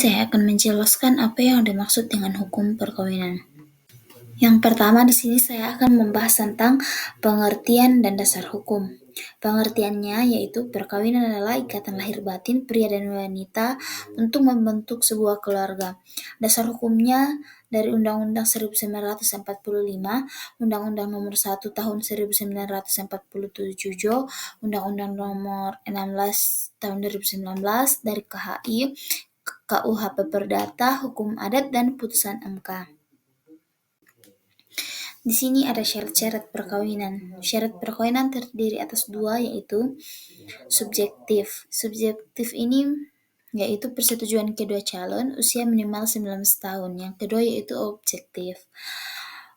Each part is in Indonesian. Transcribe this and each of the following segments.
saya akan menjelaskan apa yang dimaksud dengan hukum perkawinan. Yang pertama di sini saya akan membahas tentang pengertian dan dasar hukum. Pengertiannya yaitu perkawinan adalah ikatan lahir batin pria dan wanita untuk membentuk sebuah keluarga. Dasar hukumnya dari Undang-Undang 1945, Undang-Undang Nomor 1 Tahun 1947, Undang-Undang Nomor 16 Tahun 2019 dari KHI, KUHP Perdata, Hukum Adat, dan Putusan MK. Di sini ada syarat-syarat perkawinan. Syarat perkawinan terdiri atas dua, yaitu subjektif. Subjektif ini yaitu persetujuan kedua calon, usia minimal 19 tahun. Yang kedua yaitu objektif.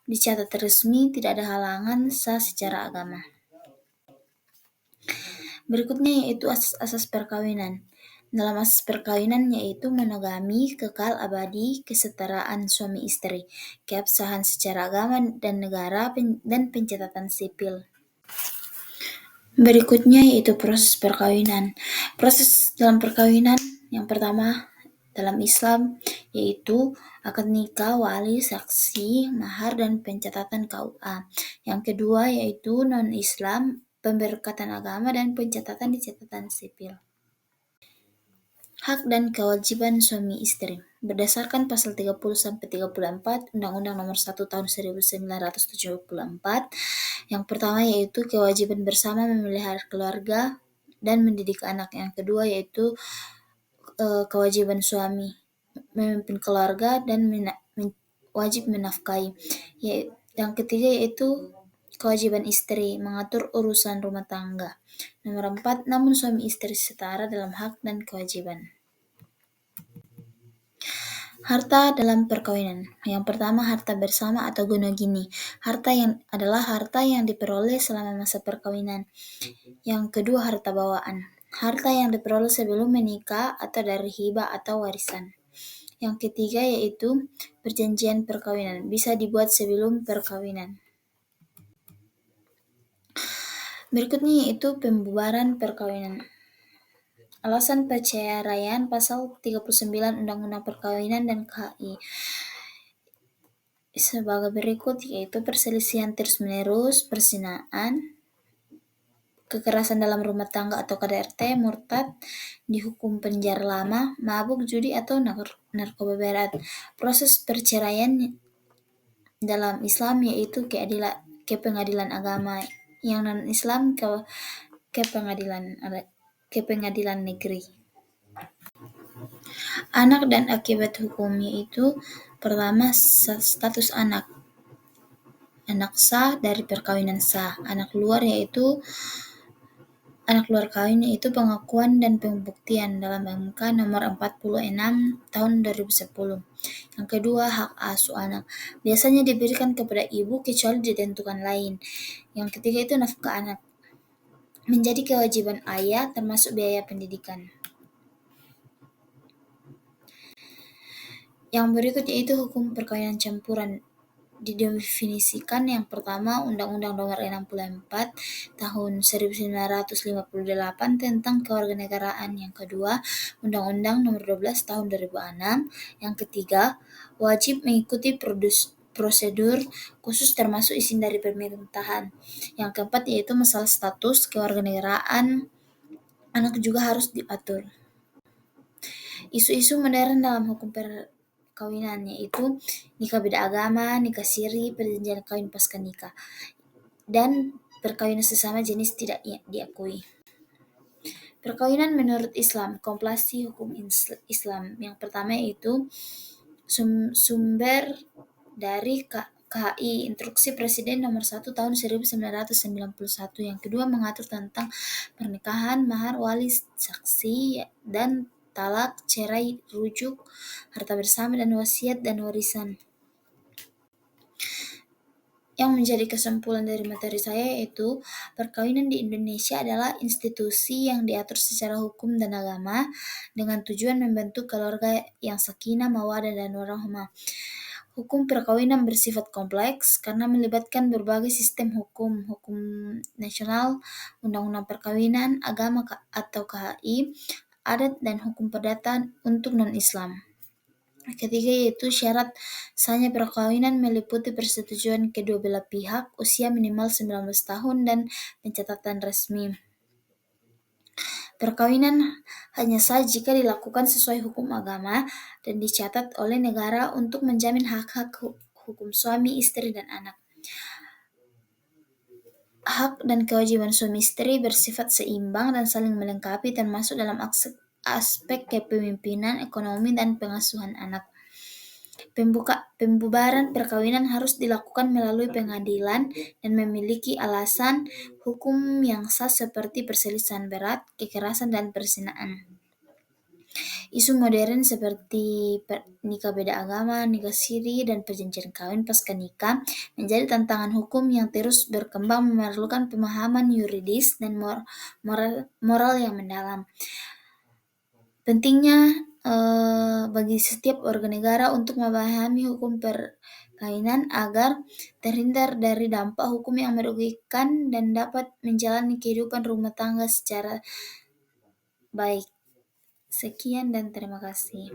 Dicatat resmi, tidak ada halangan, sah secara agama. Berikutnya yaitu asas-asas perkawinan. Dalam asas perkawinan yaitu monogami, kekal abadi, kesetaraan suami istri, keabsahan secara agama dan negara, dan pencatatan sipil. Berikutnya yaitu proses perkawinan. Proses dalam perkawinan yang pertama dalam Islam yaitu akad nikah, wali, saksi, mahar, dan pencatatan KUA. Yang kedua yaitu non-Islam, pemberkatan agama, dan pencatatan di catatan sipil. Hak dan kewajiban suami istri. Berdasarkan pasal 30-34 Undang-Undang Nomor 1 Tahun 1974, yang pertama yaitu kewajiban bersama memelihara keluarga dan mendidik anak. Yang kedua yaitu kewajiban suami memimpin keluarga dan wajib menafkahi. Yang ketiga yaitu kewajiban istri mengatur urusan rumah tangga. Nomor 4, namun suami istri setara dalam hak dan kewajiban. Harta dalam perkawinan. Yang pertama harta bersama atau gonogini. Harta yang diperoleh selama masa perkawinan. Yang kedua harta bawaan. Harta yang diperoleh sebelum menikah atau dari hibah atau warisan. Yang ketiga yaitu perjanjian perkawinan. Bisa dibuat sebelum perkawinan. Berikutnya yaitu pembubaran perkawinan. Alasan perceraian pasal 39 Undang-Undang Perkawinan dan KHI sebagai berikut, yaitu perselisihan terus-menerus, perzinaan, kekerasan dalam rumah tangga atau KDRT, murtad, dihukum penjara lama, mabuk, judi, atau narkoba berat. Proses perceraian dalam Islam yaitu ke pengadilan agama, yang non-Islam ke pengadilan negeri. Anak dan akibat hukum yaitu pertama status anak sah dari perkawinan sah. Anak luar kawin yaitu pengakuan dan pembuktian dalam MK nomor 46 tahun 2010. Yang kedua hak asuh anak. Biasanya diberikan kepada ibu kecuali ditentukan lain. Yang ketiga itu nafkah anak. Menjadi kewajiban ayah termasuk biaya pendidikan. Yang berikut yaitu hukum perkawinan campuran. Didefinisikan yang pertama Undang-Undang Nomor 64 Tahun 1958 tentang kewarganegaraan. Yang kedua Undang-Undang Nomor 12 Tahun 2006. Yang ketiga wajib mengikuti prosedur khusus termasuk izin dari pemerintahan. Yang keempat yaitu masalah status kewarganegaraan anak juga harus diatur. Isu-isu modern dalam hukum perkawinan yaitu nikah beda agama, nikah siri, perjanjian kawin pasca nikah, dan perkawinan sesama jenis tidak diakui. Perkawinan menurut Islam, kompilasi hukum Islam. Yang pertama yaitu sumber dari KHI, Instruksi Presiden Nomor 1 Tahun 1991. Yang kedua mengatur tentang pernikahan, mahar, wali, saksi, dan talak, cerai, rujuk, harta bersama, dan wasiat dan warisan. Yang menjadi kesimpulan dari materi saya yaitu perkawinan di Indonesia adalah institusi yang diatur secara hukum dan agama dengan tujuan membentuk keluarga yang sakinah, mawaddah, dan warahmah. Hukum perkawinan bersifat kompleks karena melibatkan berbagai sistem hukum nasional, undang-undang perkawinan, agama atau KHI, adat, dan hukum perdata untuk non-Islam. Ketiga yaitu syarat sahnya perkawinan meliputi persetujuan kedua belah pihak, usia minimal 19 tahun, dan pencatatan resmi. Perkawinan hanya sah jika dilakukan sesuai hukum agama dan dicatat oleh negara untuk menjamin hak-hak hukum suami, istri, dan anak. Hak dan kewajiban suami istri bersifat seimbang dan saling melengkapi termasuk dalam aspek kepemimpinan, ekonomi, dan pengasuhan anak. Pembubaran perkawinan harus dilakukan melalui pengadilan dan memiliki alasan hukum yang sah seperti perselisihan berat, kekerasan, dan perzinaan. Isu modern seperti nikah beda agama, nikah siri, dan perjanjian kawin pasca nikah menjadi tantangan hukum yang terus berkembang memerlukan pemahaman yuridis dan moral yang mendalam. Pentingnya bagi setiap warga negara untuk memahami hukum perkawinan agar terhindar dari dampak hukum yang merugikan dan dapat menjalani kehidupan rumah tangga secara baik. Sekian dan terima kasih.